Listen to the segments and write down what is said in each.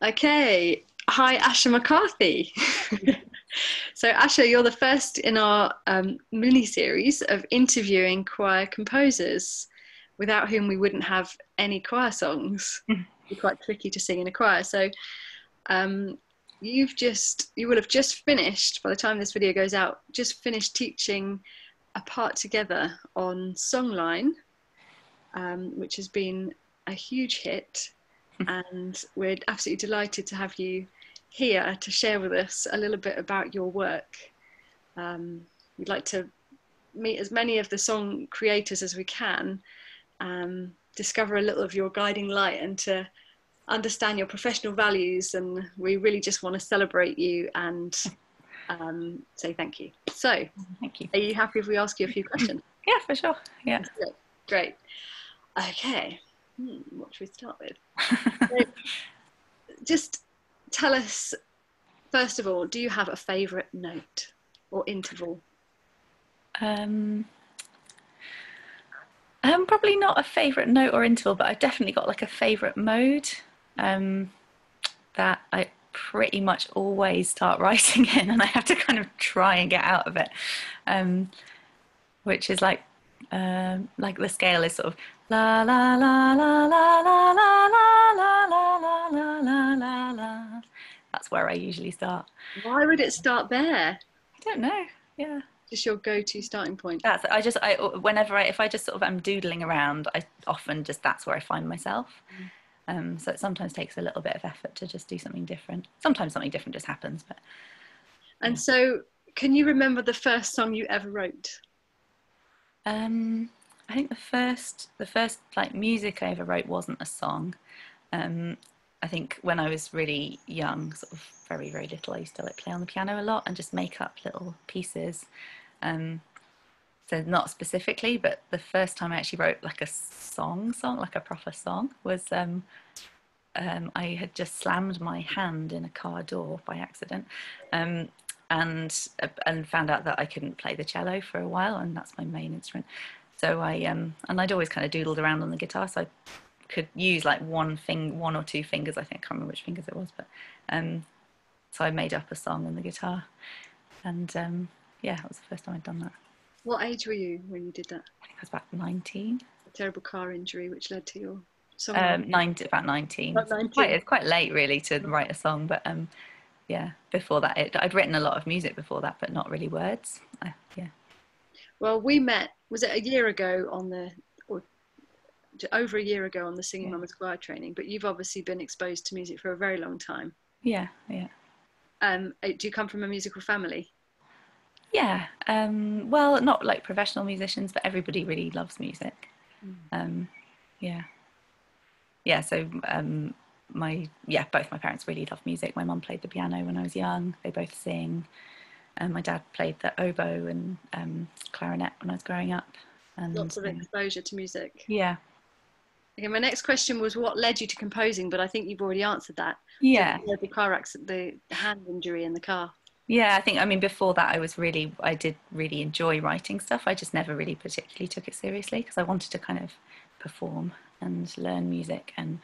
Okay. Hi, Asha McCarthy. So, Asha, you're the first in our mini series of interviewing choir composers, without whom we wouldn't have any choir songs. It'd be quite tricky to sing in a choir. So, um, you will have just finished, by the time this video goes out, just finished teaching a part together on Songline, which has been a huge hit. And we're absolutely delighted to have you here to share with us a little bit about your work. We'd like to meet as many of the song creators as we can, discover a little of your guiding light, and to understand your professional values. And we really just want to celebrate you and say thank you. So, thank you. Are you happy if we ask you a few questions? Yeah, for sure. Yeah. Great. Okay. What should we start with? So, just tell us, first of all, do you have a favourite note or interval? Probably not a favourite note or interval, but I've definitely got like a favourite mode that I pretty much always start writing in, and I have to kind of try and get out of it, which is like the scale is sort of la la la la la la la la la la la la la la. That's where I usually start. Why would it start there? I don't know. Yeah. Just your go-to starting point. If I just sort of am doodling around, I often just, that's where I find myself. So it sometimes takes a little bit of effort to just do something different. Sometimes something different just happens. But and so, can you remember the first song you ever wrote? I think the first like music I ever wrote wasn't a song. I think when I was really young, sort of very, very little, I used to like play on the piano a lot and just make up little pieces. So not specifically, but the first time I actually wrote like a song, like a proper song, was I had just slammed my hand in a car door by accident, and found out that I couldn't play the cello for a while, and that's my main instrument. So and I'd always kind of doodled around on the guitar, so I could use like one or two fingers. I think I can't remember which fingers it was, but so I made up a song on the guitar, and yeah, that was the first time I'd done that. What age were you when you did that? I think I was about 19. A terrible car injury which led to your song. About 19. About 19. It's quite late really to write a song, but yeah, before that I'd written a lot of music before that, but not really words. Yeah. Well, we met, was it a year ago or over a year ago on the Singing Mama's Choir training, but you've obviously been exposed to music for a very long time. Yeah. Do you come from a musical family? Yeah. Well, not like professional musicians, but everybody really loves music. Yeah. Yeah. So both my parents really love music. My mum played the piano when I was young. They both sing. My dad played the oboe and clarinet when I was growing up. And lots of exposure to music. Yeah. Okay, my next question was what led you to composing, but I think you've already answered that. Yeah. So the car accident, the hand injury in the car. Yeah, I mean, before that, I did really enjoy writing stuff. I just never really particularly took it seriously because I wanted to kind of perform and learn music. And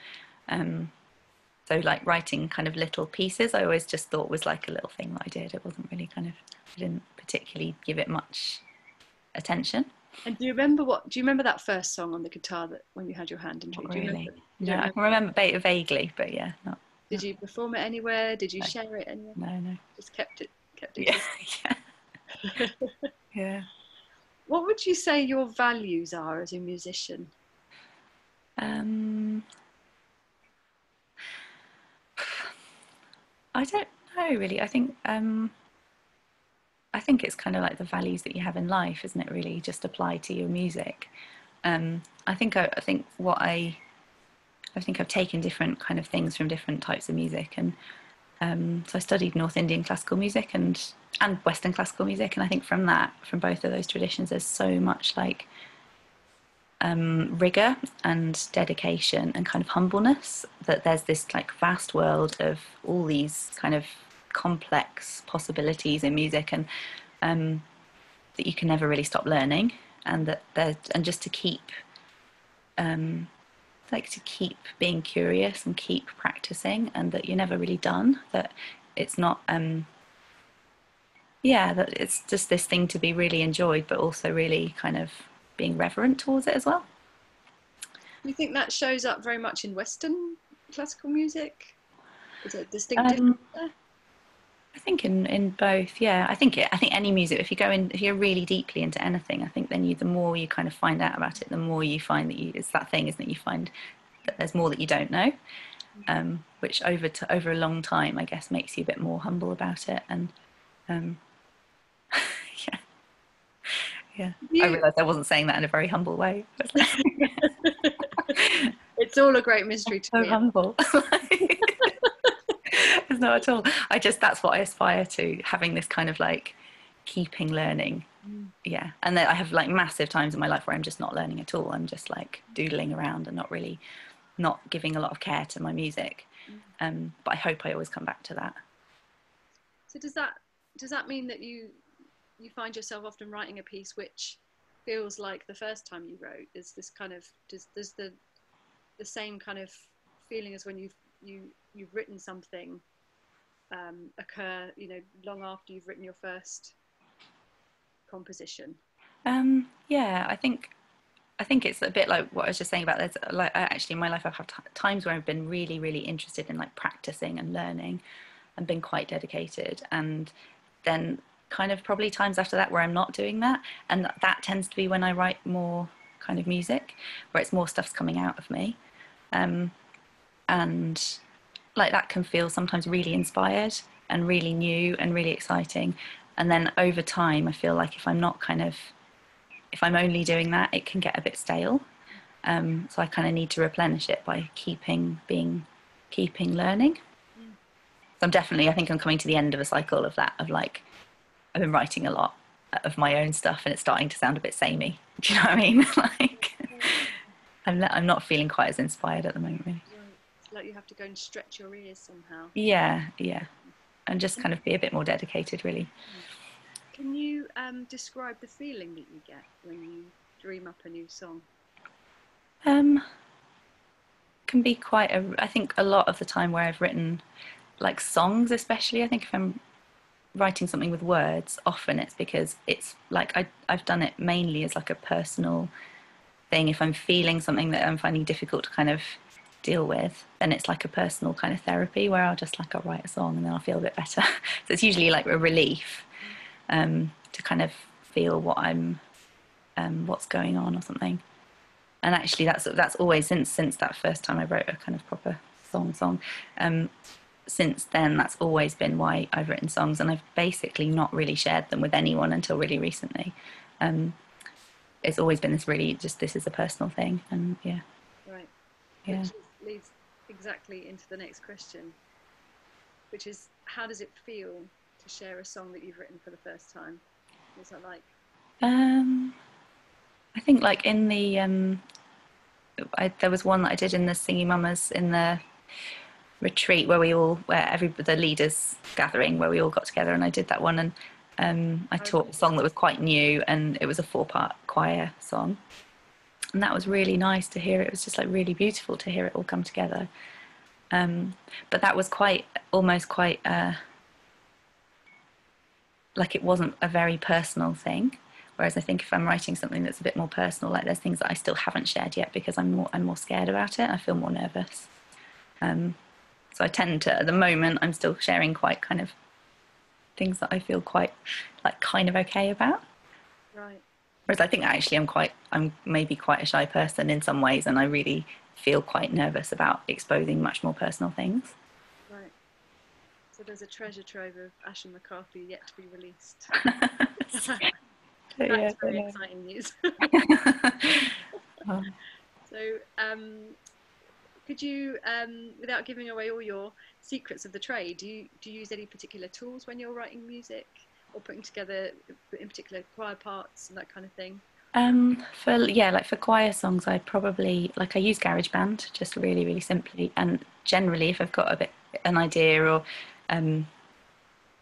so like writing kind of little pieces, I always just thought was like a little thing that I did. It wasn't really I didn't particularly give it much attention. And do you remember that first song on the guitar that when you had your hand injury? Not really. No, I can remember vaguely, but yeah, not. Did you perform it anywhere? Did you share it anywhere? No. Just kept it. Yeah. Yeah. What would you say your values are as a musician? I don't know really. I think it's kind of like the values that you have in life, isn't it? Really, just apply to your music. I think I've taken different kind of things from different types of music, and so I studied North Indian classical music and Western classical music, and I think from both of those traditions, there's so much like rigor and dedication and kind of humbleness, that there's this like vast world of all these kind of complex possibilities in music, and that you can never really stop learning, and just to keep like to keep being curious and keep practicing, and that you're never really done, that it's not yeah, that it's just this thing to be really enjoyed, but also really kind of being reverent towards it as well. Do you think that shows up very much in Western classical music? Is it a distinct difference um there? I think in both, yeah. I think any music, if you go in, if you're really deeply into anything, I think then the more you kind of find out about it, the more you find that it's that thing, isn't it? You find that there's more that you don't know, which over a long time, I guess, makes you a bit more humble about it. And um, yeah, yeah. I You, realised I wasn't saying that in a very humble way. it's all a great mystery to So me. humble. It's not at all. That's what I aspire to, having this kind of like keeping learning. Mm. Yeah. And then I have like massive times in my life where I'm just not learning at all. I'm just like doodling around and not giving a lot of care to my music. But I hope I always come back to that. So does that mean that you find yourself often writing a piece which feels like the first time you wrote? Is this kind of does the same kind of feeling as when you've written something occur, long after you've written your first composition? Yeah, I think it's a bit like what I was just saying about there's like actually in my life I've had times where I've been really really interested in like practicing and learning and been quite dedicated, and then kind of probably times after that where I'm not doing that, and that tends to be when I write more kind of music where it's more stuff's coming out of me, and like that can feel sometimes really inspired and really new and really exciting, and then over time I feel like if I'm only doing that, it can get a bit stale. So I kind of need to replenish it by keeping learning. Mm. So I think I'm coming to the end of a cycle of that, of like, I've been writing a lot of my own stuff and it's starting to sound a bit samey. Do you know what I mean? Like, I'm not feeling quite as inspired at the moment, really. Right. It's like you have to go and stretch your ears somehow. Yeah, yeah. And just kind of be a bit more dedicated, really. Can you describe the feeling that you get when you dream up a new song? Um, can be I think a lot of the time where I've written like songs, especially, I think if I'm writing something with words, often it's because it's like I've done it mainly as like a personal thing. If I'm feeling something that I'm finding difficult to kind of deal with, then it's like a personal kind of therapy where I'll write a song and then I'll feel a bit better. So it's usually like a relief, to kind of feel what's going on or something. And actually, that's always since that first time I wrote a kind of proper song. Since then, that's always been why I've written songs, and I've basically not really shared them with anyone until really recently. It's always been this is a personal thing, and yeah, Right. yeah. Leads exactly into the next question, which is how does it feel to share a song that you've written for the first time? What's that like? Um, I think like in the there was one that I did in the Singing Mamas in the retreat where every the leaders gathering where we all got together, and I did that one, and I taught a song that was quite new, and it was a 4-part choir song, and that was really nice to hear. It was just like really beautiful to hear it all come together. But that was almost quite like it wasn't a very personal thing. Whereas I think if I'm writing something that's a bit more personal, like there's things that I still haven't shared yet because I'm more scared about it. I feel more nervous. So I tend to, at the moment, I'm still sharing quite kind of things that I feel quite like kind of okay about. Right. Whereas I think actually I'm maybe quite a shy person in some ways, and I really feel quite nervous about exposing much more personal things. Right. So there's a treasure trove of Asha McCarthy yet to be released. That Yeah, is very exciting news. um, So, could you, without giving away all your secrets of the trade, do you use any particular tools when you're writing music or putting together, in particular, choir parts and that kind of thing? for choir songs, I use GarageBand just really, really simply. And generally, if I've got an idea or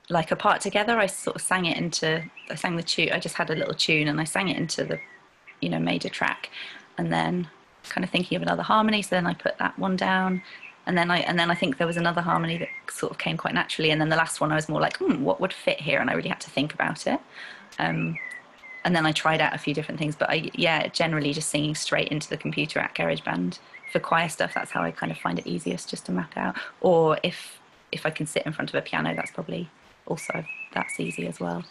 like a part together, I sort of I sang the tune, I just had a little tune and I sang it into made a track. And then kind of thinking of another harmony, so then I put that one down, and then I think there was another harmony that sort of came quite naturally, and then the last one I was more like, what would fit here, and I really had to think about it. And then I tried out a few different things, but generally just singing straight into the computer at GarageBand. For choir stuff, that's how I kind of find it easiest, just to map out. Or if I can sit in front of a piano, that's probably also, that's easy as well.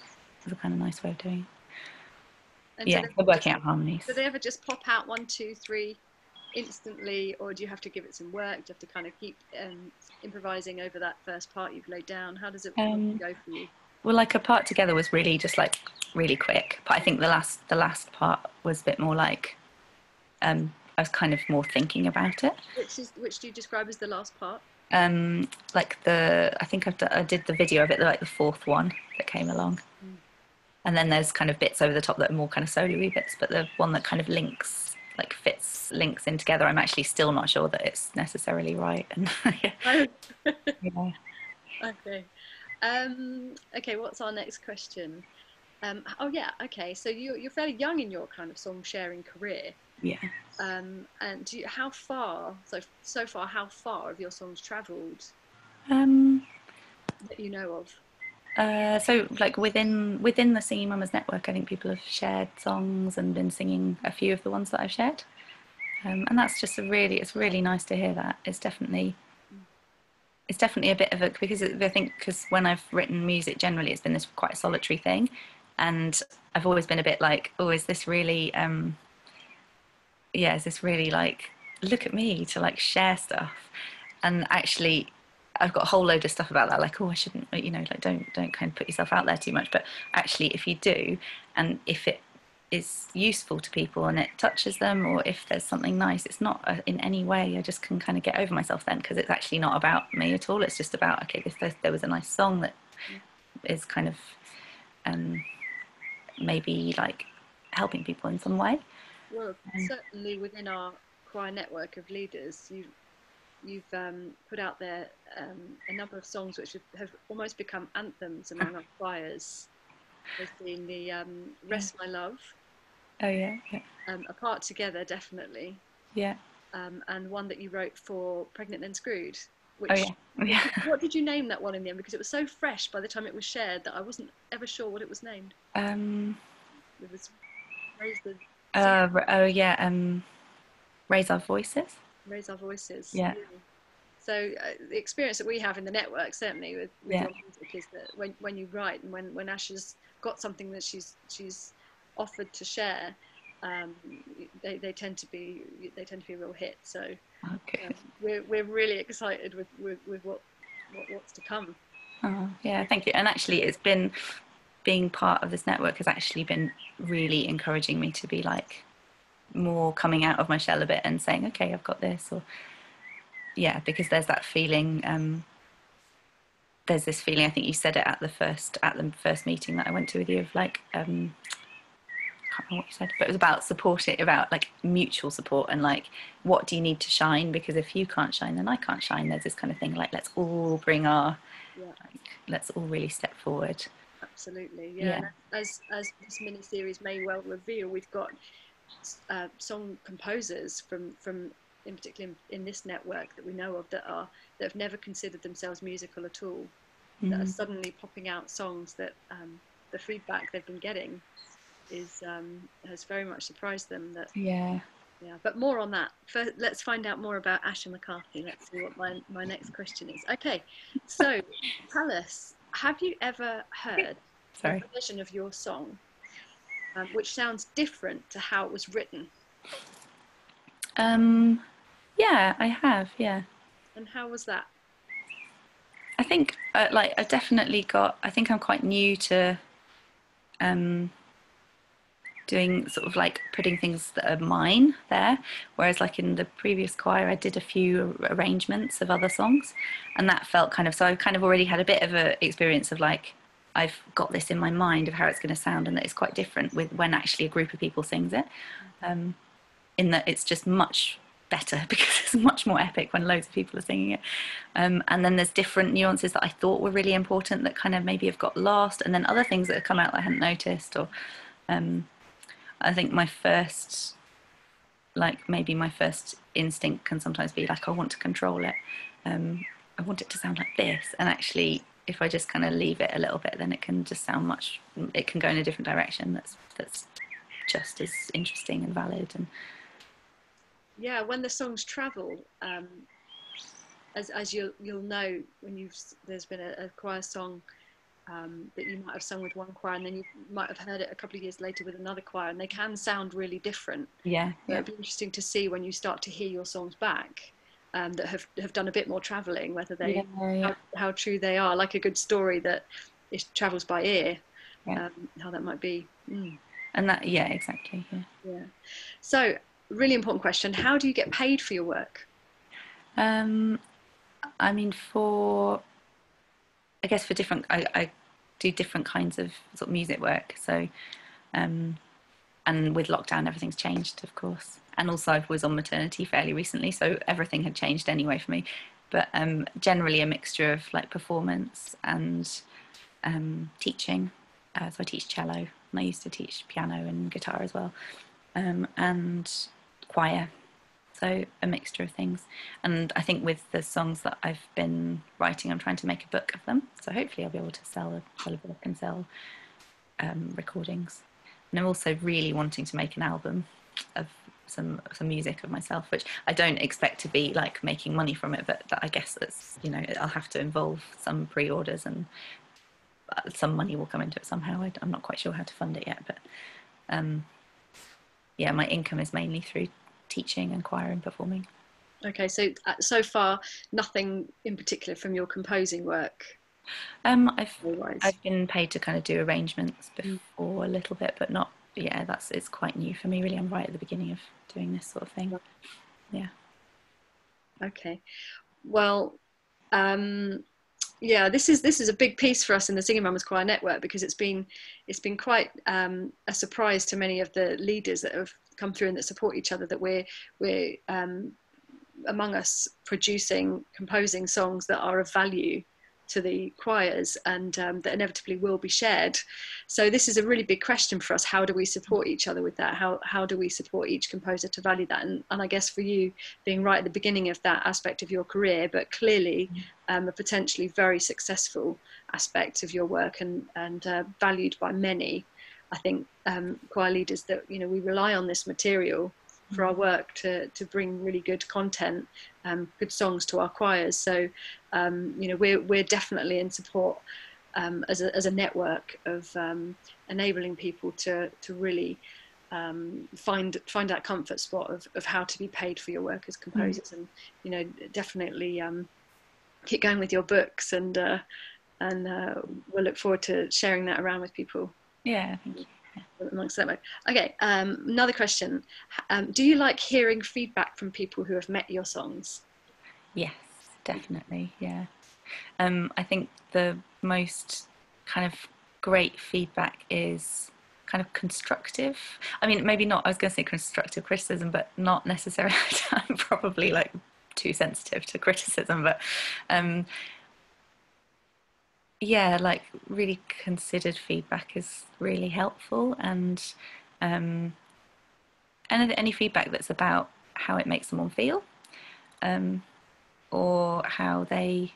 It's a kind of nice way of doing it. Yeah, we're working out harmonies. Do they ever just pop out 1, 2, 3 instantly, or do you have to give it some work? Do you have to kind of keep improvising over that first part you've laid down? How does it go for you? Well, like, a part together was really just like really quick, but I think the last part was a bit more like I was kind of more thinking about it. Which do you describe as the last part? Like I think I did the video of it, like the fourth one that came along. And then there's kind of bits over the top that are more kind of solo-y bits, but the one that kind of links in together, I'm actually still not sure that it's necessarily right. And yeah. Okay. Okay, what's our next question? Okay, so you're fairly young in your kind of song sharing career. Yeah. And how far have your songs travelled that you know of? So like within the Singing Mamas network, I think people have shared songs and been singing a few of the ones that I've shared. And that's just it's really nice to hear that. It's definitely a bit of because when I've written music, generally it's been this quite solitary thing, and I've always been a bit like, oh, is this really like, look at me to like share stuff? And actually I've got a whole load of stuff about that, like, oh, I shouldn't, like, don't kind of put yourself out there too much. But actually, if you do, and if it is useful to people and it touches them, or if there's something nice, it's not in any way, I just can kind of get over myself then, because it's actually not about me at all. It's just about, okay, if there was a nice song that is kind of maybe like helping people in some way. Well, certainly within our choir network of leaders, you've put out there a number of songs which have almost become anthems among our choirs. There's been the Rest My Love. Oh, yeah. Apart Together, definitely. Yeah. And one that you wrote for Pregnant and Screwed. What did you name that one in the end? Because it was so fresh by the time it was shared that I wasn't ever sure what it was named. It was Raise Our Voices. Raise Our Voices. Yeah. So the experience that we have in the network, certainly with your music, is that when you write and when Asha's got something that she's offered to share, they tend to be a real hit. So we're really excited with what's to come. Oh, yeah, thank you. And actually, it's been, being part of this network has actually been really encouraging me to be like more coming out of my shell a bit and saying, okay, I've got this, or because there's that feeling. There's this feeling, I think you said it at the first meeting that I went to with you, of like, I can't remember what you said, but it was about supporting, about like mutual support, and like, what do you need to shine? Because if you can't shine, then I can't shine. There's this kind of thing, like, let's all bring our, let's all really step forward. Absolutely, yeah. As this mini series may well reveal, we've got song composers from in particular in this network that we know of that have never considered themselves musical at all, that are suddenly popping out songs that the feedback they've been getting has very much surprised them. But more on that. First, let's find out more about Asha McCarthy. Let's see what my next question is. Okay, so tell us, have you ever heard a version of your song which sounds different to how it was written? Yeah, I have, yeah. And how was that? I think, I've definitely got, I think I'm quite new to doing sort of like putting things that are mine there, whereas like in the previous choir I did a few arrangements of other songs, and that felt kind of, so I kind of already had a bit of an experience of like, I've got this in my mind of how it's going to sound, and that it's quite different with when actually a group of people sings it, in that it's just much better because it's much more epic when loads of people are singing it, and then there's different nuances that I thought were really important that kind of maybe have got lost, and then other things that have come out that I hadn't noticed, or I think my first like maybe my first instinct can sometimes be like, I want to control it. I want it to sound like this. And actually, if I just kind of leave it a little bit, then it can just sound it can go in a different direction. That's just as interesting and valid. And yeah, when the songs travel, as you'll know when there's been a choir song that you might have sung with one choir, and then you might have heard it a couple of years later with another choir, and they can sound really different. yeah, So it'd be interesting to see when you start to hear your songs back that have done a bit more travelling, whether they how true they are, like a good story that it travels by ear, how that might be. And that, yeah, exactly. Yeah. So, really important question: how do you get paid for your work? I mean, I guess for different, I do different kinds of sort of music work. So, and with lockdown, everything's changed, of course. And also, I was on maternity fairly recently, so everything had changed anyway for me. But generally, a mixture of like performance and teaching. So I teach cello, and I used to teach piano and guitar as well, and choir. So a mixture of things. And I think with the songs that I've been writing, I'm trying to make a book of them. So hopefully I'll be able to sell a book and sell recordings. And I'm also really wanting to make an album of some music of myself, which I don't expect to be like making money from it, but I guess that's, I'll have to involve some pre-orders, and some money will come into it somehow. I'm not quite sure how to fund it yet, but yeah, my income is mainly through teaching and choir and performing. Okay, so far nothing in particular from your composing work. I've been paid to kind of do arrangements before a little bit, but not. Yeah, it's quite new for me. Really, I'm right at the beginning of doing this sort of thing. Yeah. Okay. Well, yeah, this is a big piece for us in the Singing Mamas Choir Network, because it's been quite a surprise to many of the leaders that have come through and that support each other, that we're among us composing songs that are of value to the choirs, and that inevitably will be shared. So this is a really big question for us. How do we support each other with that? How do we support each composer to value that? And I guess for you, being right at the beginning of that aspect of your career, but clearly a potentially very successful aspect of your work, and valued by many, I think choir leaders, that we rely on this material for our work to bring really good content, good songs to our choirs. So we're definitely in support as a network of enabling people to really find that comfort spot of how to be paid for your work as composers, and definitely keep going with your books, and we'll look forward to sharing that around with people. Yeah, thank you. Amongst them. Okay, another question. Do you like hearing feedback from people who have met your songs? Yes, definitely. Yeah. I think the most kind of great feedback is kind of constructive. I mean, maybe not, I was going to say constructive criticism, but not necessarily. I'm probably like too sensitive to criticism, but yeah, like really considered feedback is really helpful, and any feedback that's about how it makes someone feel, or how they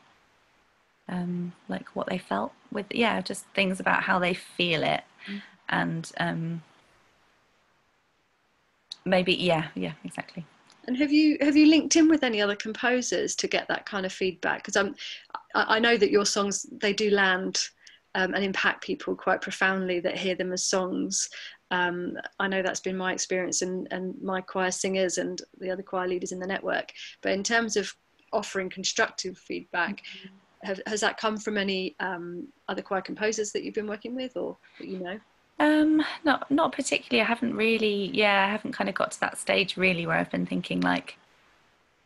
like what they felt with, just things about how they feel it, and maybe yeah, exactly. And have you linked in with any other composers to get that kind of feedback? Because I know that your songs, they do land and impact people quite profoundly that hear them as songs. I know that's been my experience, and my choir singers and the other choir leaders in the network. But in terms of offering constructive feedback, has that come from any other choir composers that you've been working with, or that you know? Not particularly. I haven't really. Yeah, I haven't kind of got to that stage really where I've been thinking like,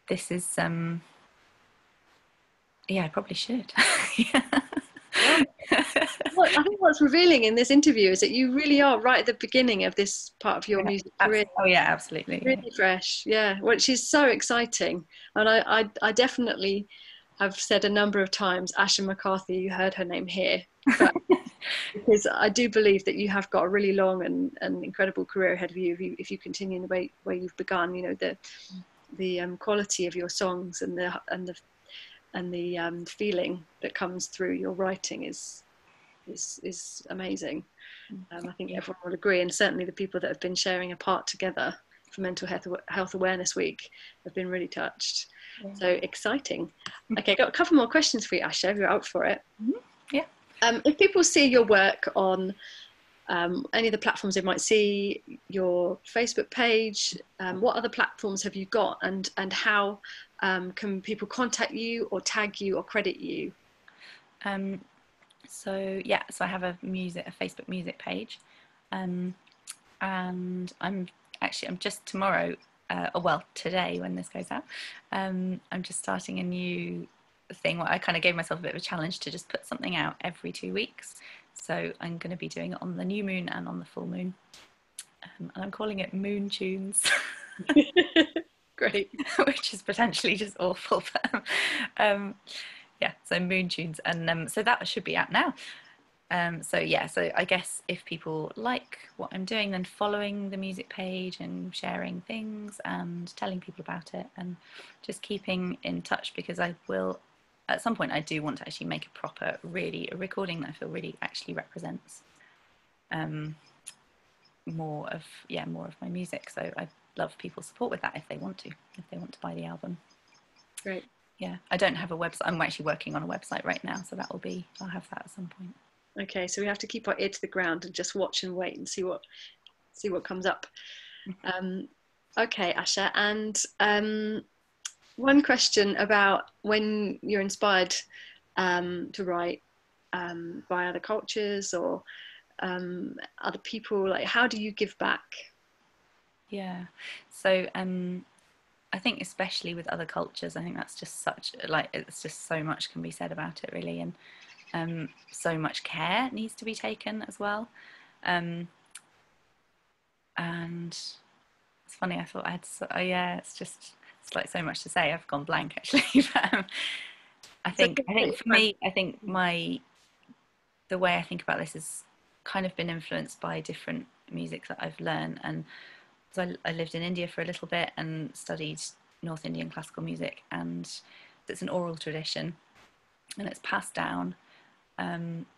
this is yeah, I probably should. Yeah. Well, I think what's revealing in this interview is that you really are right at the beginning of this part of your music career. Oh yeah, absolutely. Really fresh, yeah. Which is so exciting, and I definitely have said a number of times, Asha McCarthy. You heard her name here, but Because I do believe that you have got a really long and incredible career ahead of you if you continue in the way you've begun. You know, the quality of your songs and the feeling that comes through your writing is amazing. I think everyone will agree, and certainly the people that have been sharing a part together for Mental Health Awareness Week have been really touched. Yeah. So exciting. Okay, got a couple more questions for you, Asha, if you're up for it. Yeah. If people see your work on any of the platforms, they might see your Facebook page. What other platforms have you got, and how can people contact you or tag you or credit you? So I have a Facebook music page, and I'm just tomorrow, today when this goes out, I'm just starting a new thing where I kind of gave myself a bit of a challenge to just put something out every 2 weeks. So I'm going to be doing it on the new moon and on the full moon, and I'm calling it Moon Tunes. Great. Which is potentially just awful, but so Moon Tunes, and so that should be out now. So I guess if people like what I'm doing, then following the music page and sharing things and telling people about it and just keeping in touch, because I will, at some point, I do want to actually make a recording that I feel really actually represents more of my music. So I'd love people's support with that if they want to buy the album. Great. Yeah, I don't have a website. I'm actually working on a website right now, so I'll have that at some point. Okay, so we have to keep our ear to the ground and just watch and wait and see what comes up. Okay, Asha, and one question about when you're inspired to write by other cultures or other people, like how do you give back? Yeah, so I think especially with other cultures, I think that's just it's just so much can be said about it, really, and so much care needs to be taken as well. And it's funny, I thought I had it's like so much to say. I've gone blank actually. But, I think for me, the way I think about this has kind of been influenced by different music that I've learned. And so I lived in India for a little bit and studied North Indian classical music, and it's an oral tradition, and it's passed down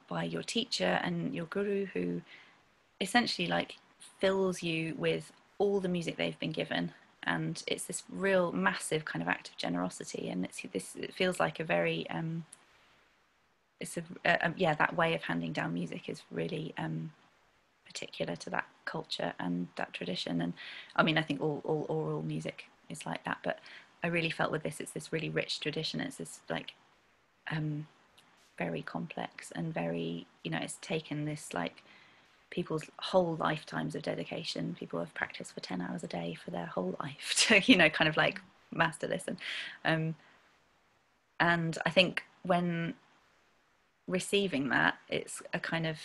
by your teacher and your guru, who essentially like fills you with all the music they've been given, and it's this real massive kind of act of generosity, and it feels like a very that way of handing down music is really particular to that culture and that tradition. And I mean, I think all oral music is like that, but I really felt with this, it's this really rich tradition. It's this like very complex and very, it's taken this like people's whole lifetimes of dedication. People have practiced for 10 hours a day for their whole life to, kind of like master this. And I think when receiving that, it's a kind of,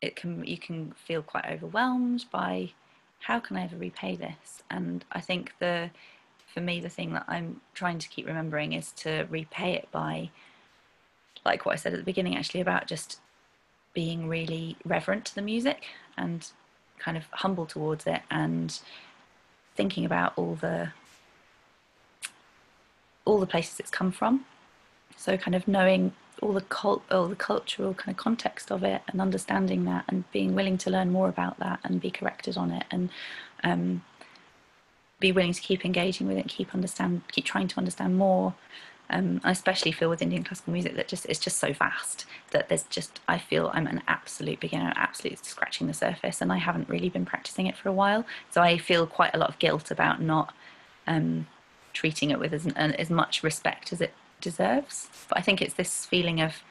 you can feel quite overwhelmed by how can I ever repay this? And I think for me, the thing that I'm trying to keep remembering is to repay it by, like what I said at the beginning, actually, about just being really reverent to the music and kind of humble towards it, and thinking about all the places it's come from. So kind of knowing all the cultural kind of context of it, and understanding that, and being willing to learn more about that and be corrected on it, and be willing to keep engaging with it, keep trying to understand more. I especially feel with Indian classical music that it's just so vast that I feel I'm an absolute beginner, absolutely scratching the surface, and I haven't really been practicing it for a while. So I feel quite a lot of guilt about not treating it with as much respect as it deserves. But I think it's this feeling of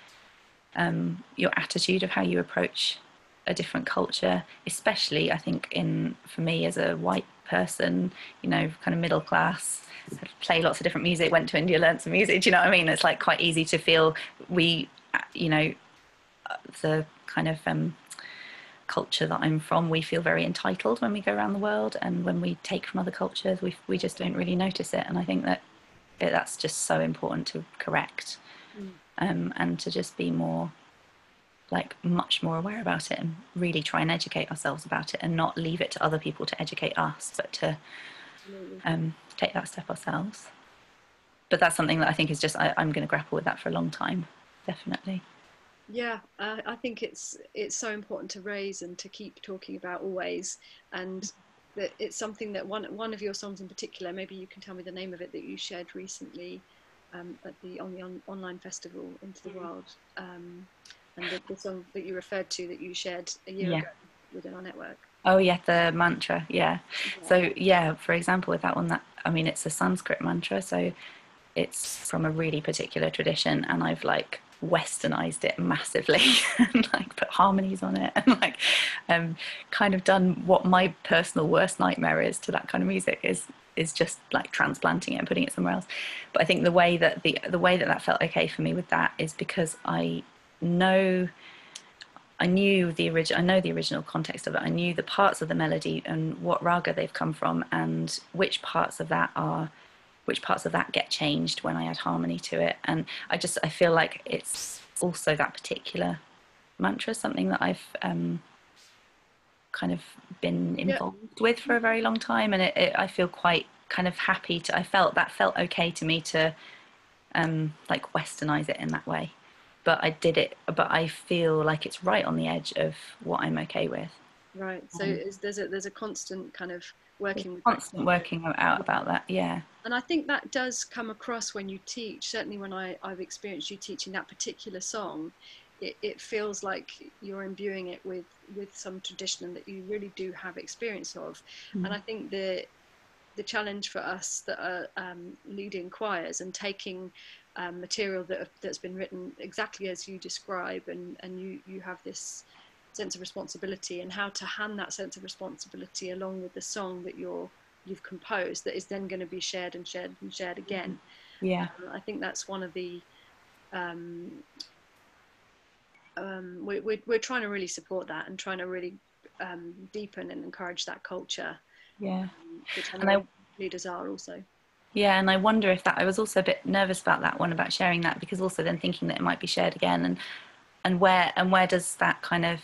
your attitude of how you approach a different culture, especially I think for me as a white person, kind of middle class, play lots of different music, went to India, learned some music, do you know what I mean? It's like quite easy to feel the kind of culture that I'm from, we feel very entitled when we go around the world, and when we take from other cultures, we just don't really notice it. And I think that's just so important to correct, and to just be more like much more aware about it and really try and educate ourselves about it, and not leave it to other people to educate us, but to take that step ourselves. But that's something that I think is just I'm going to grapple with that for a long time, definitely. Yeah, I think it's so important to raise and to keep talking about always, and that it's something that one of your songs in particular, maybe you can tell me the name of it, that you shared recently at the online festival Into the Wild, and the song that you referred to that you shared a year Yeah. ago within our network. Oh yeah, the mantra. Yeah. Yeah. So yeah, for example, with that one, that I mean, it's a Sanskrit mantra, so it's from a really particular tradition, and I've like westernized it massively and like put harmonies on it, and like kind of done what my personal worst nightmare is to that kind of music is just like transplanting it and putting it somewhere else. But I think the way that that felt okay for me with that is because know I know the original context of it. I knew the parts of the melody and what raga they've come from, and which parts of that get changed when I add harmony to it. And I feel like it's also that particular mantra, something that I've kind of been Yeah. involved with for a very long time, and I feel quite kind of happy to. I felt that felt okay to me to like westernize it in that way. But I did it, but I feel like it's right on the edge of what I'm okay with. Right. So Um, there's a constant kind of there's working with that. constant working out about that. Yeah. And I think that does come across when you teach. Certainly, when I've experienced you teaching that particular song, it feels like you're imbuing it with some tradition and that you really do have experience of. And Mm. I think the challenge for us that are leading choirs and taking material that's been written exactly as you describe, and you have this sense of responsibility, and how to hand that sense of responsibility along with the song that you've composed, that is then going to be shared and shared and shared again. Yeah. I think that's one of the um, we're trying to really support that and trying to really deepen and encourage that culture, Yeah. which I And know leaders are also. yeah, and I wonder if that I was also a bit nervous about that one, about sharing that, because also then thinking that it might be shared again, and where does that kind of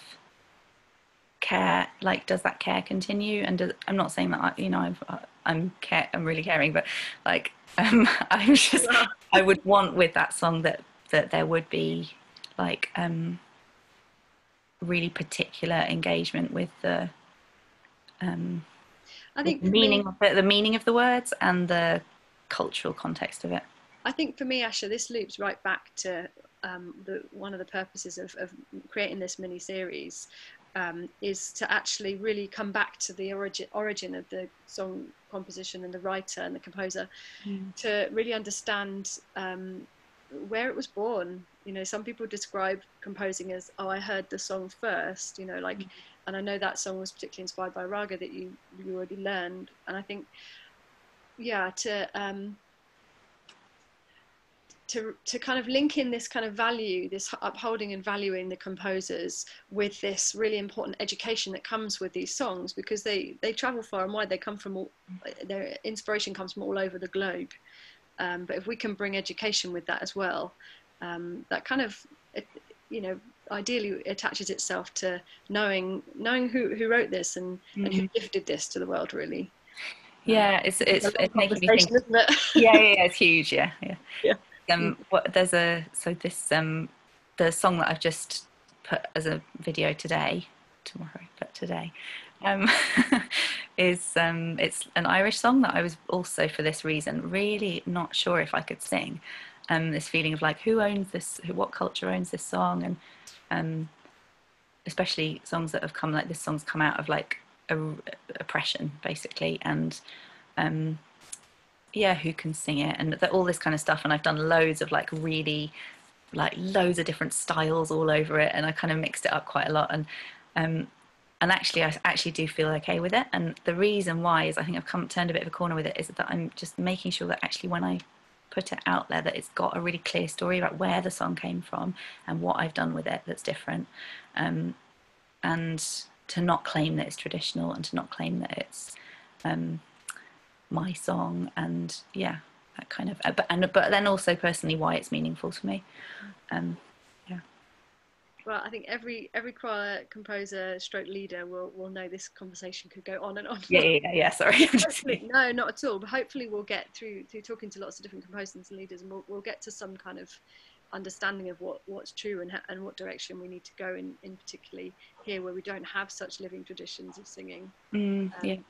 care, like, does that care continue? And I'm not saying that I'm really caring, but like I'm just I would want with that song that there would be like really particular engagement um, I with think for me, the meaning of the words and the cultural context of it. I think for me, Asha, this loops right back to one of the purposes of creating this mini series, is to actually really come back to the origin of the song composition and the writer and the composer, Mm. to really understand where it was born. You know, some people describe composing as, oh, I heard the song first, you know, like, and I know that song was particularly inspired by raga that you already learned. And I think, yeah, to kind of link in this kind of value, this upholding and valuing the composers with this really important education that comes with these songs, because they travel far and wide. They come from their inspiration comes from all over the globe. But if we can bring education with that as well, that kind of, you know, ideally attaches itself to knowing who wrote this, and who Mm. gifted this to the world, really. Yeah, It's a long it's making me think. conversation, isn't it? Yeah, it's huge. Yeah, yeah. Yeah. There's a so this the song that I've just put as a video today, tomorrow, but today, um, is it's an Irish song that I was also for this reason really not sure if I could sing. This feeling of like, who owns this? What culture owns this song? And um, especially songs that have come, like this song's come out of like oppression basically, and yeah, who can sing it, and all this kind of stuff. And I've done loads of like really like loads of different styles all over it, and I kind of mixed it up quite a lot. Um, and actually, I actually do feel okay with it. And the reason why is I think I've turned a bit of a corner with it, is that I'm just making sure that actually when I put it out there, that it's got a really clear story about where the song came from and what I've done with it that's different. And to not claim that it's traditional, and to not claim that it's my song, and yeah, that kind of but then also personally why it's meaningful to me. um yeah. Well, I think every choir composer stroke leader will know this conversation could go on and on. Yeah. Sorry. Hopefully, no, not at all. But hopefully, we'll get through talking to lots of different composers and leaders, and we'll get to some kind of understanding of what's true and what direction we need to go in particularly here, where we don't have such living traditions of singing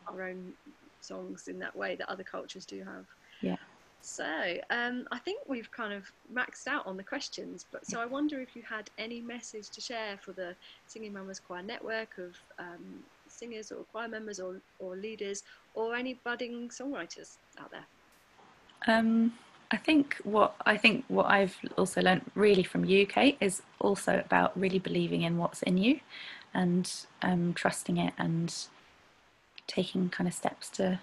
our own songs in that way that other cultures do have. Yeah. So I think we've kind of maxed out on the questions, but so I wonder if you had any message to share for the Singing Mamas Choir network of singers or choir members or leaders or any budding songwriters out there. I think what I've also learned really from UK is also about really believing in what's in you, and trusting it, and taking steps to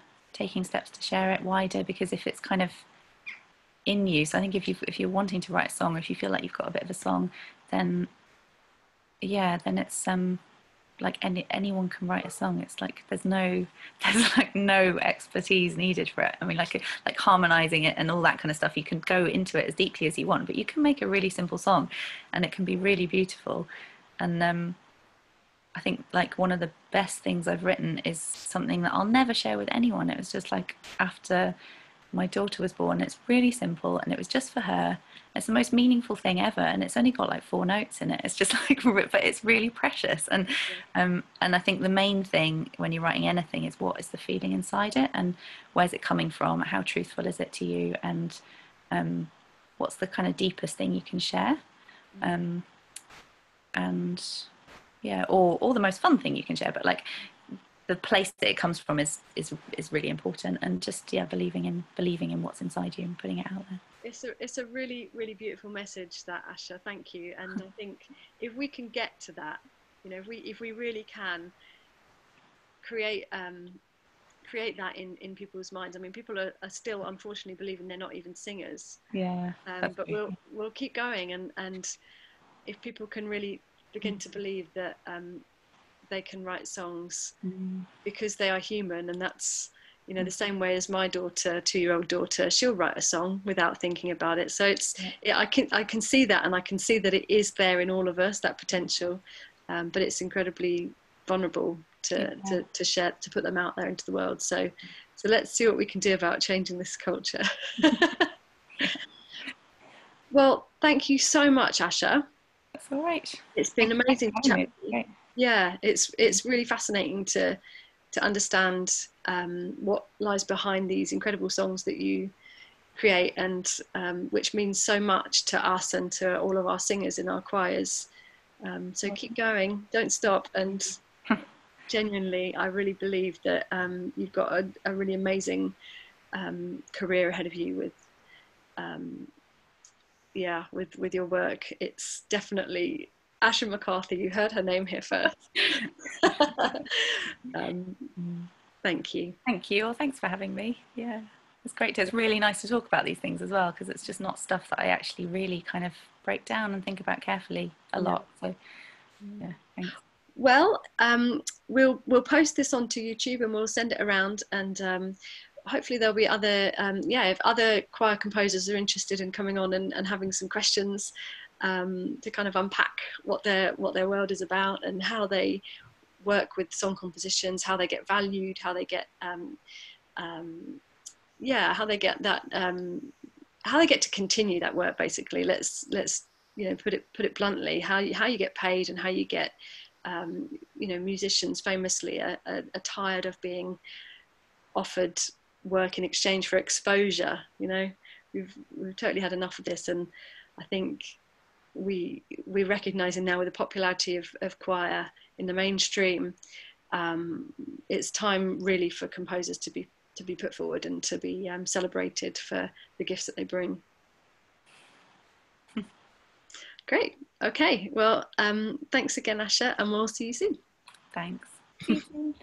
share it wider. Because if it's kind of in you, so I think if you're wanting to write a song, or if you feel like you've got a bit of a song, then it's like anyone can write a song. It's like there's like no expertise needed for it. I mean, like harmonizing it and all that kind of stuff, you can go into it as deeply as you want, but you can make a really simple song and it can be really beautiful. And I think like one of the best things I've written is something that I'll never share with anyone. It was just like after my daughter was born. It's really simple and it was just for her. It's the most meaningful thing ever, and it's only got like 4 notes in it. It's just like, but it's really precious. And I think the main thing when you're writing anything is what is the feeling inside it, and where's it coming from? How truthful is it to you? And what's the kind of deepest thing you can share? And yeah, or the most fun thing you can share. But like the place that it comes from is really important, and just believing in what's inside you and putting it out there. It's a really, really beautiful message, that, Asha. Thank you. And I think if we can get to that, if we really can create that in people's minds. I mean, people are still unfortunately believing they're not even singers. Yeah. But we'll keep going, and if people can really begin to believe that they can write songs because they are human, and that's the same way as my daughter, 2-year-old daughter, she'll write a song without thinking about it. So I can see that, and I can see that it is there in all of us, that potential, but it's incredibly vulnerable to share, to put them out there into the world. So let's see what we can do about changing this culture. Well, thank you so much, Asha. That's all right. It's been amazing to chat with you. Yeah, it's really fascinating to understand what lies behind these incredible songs that you create, and which means so much to us and to all of our singers in our choirs. So keep going, don't stop, and genuinely, I really believe that you've got a really amazing career ahead of you with your work. It's definitely Asha McCarthy. You heard her name here first. Thank you. Thank you. Well, thanks for having me. Yeah, it's great. It's really nice to talk about these things as well, because it's just not stuff that I actually really kind of break down and think about carefully a lot. So yeah, thanks. Well, we'll post this onto YouTube and we'll send it around, and hopefully there'll be other if other choir composers are interested in coming on and having some questions to kind of unpack what their world is about, and how they work with song compositions, how they get valued, how they get how they get that how they get to continue that work, basically. Let's put it bluntly, how you get paid, and how you get musicians famously are tired of being offered work in exchange for exposure. We've totally had enough of this, and I think we're recognizing now, with the popularity of choir in the mainstream, it's time really for composers to be put forward and to be celebrated for the gifts that they bring. Great. Okay. Well, thanks again, Asha, and we'll see you soon. Thanks. See you soon.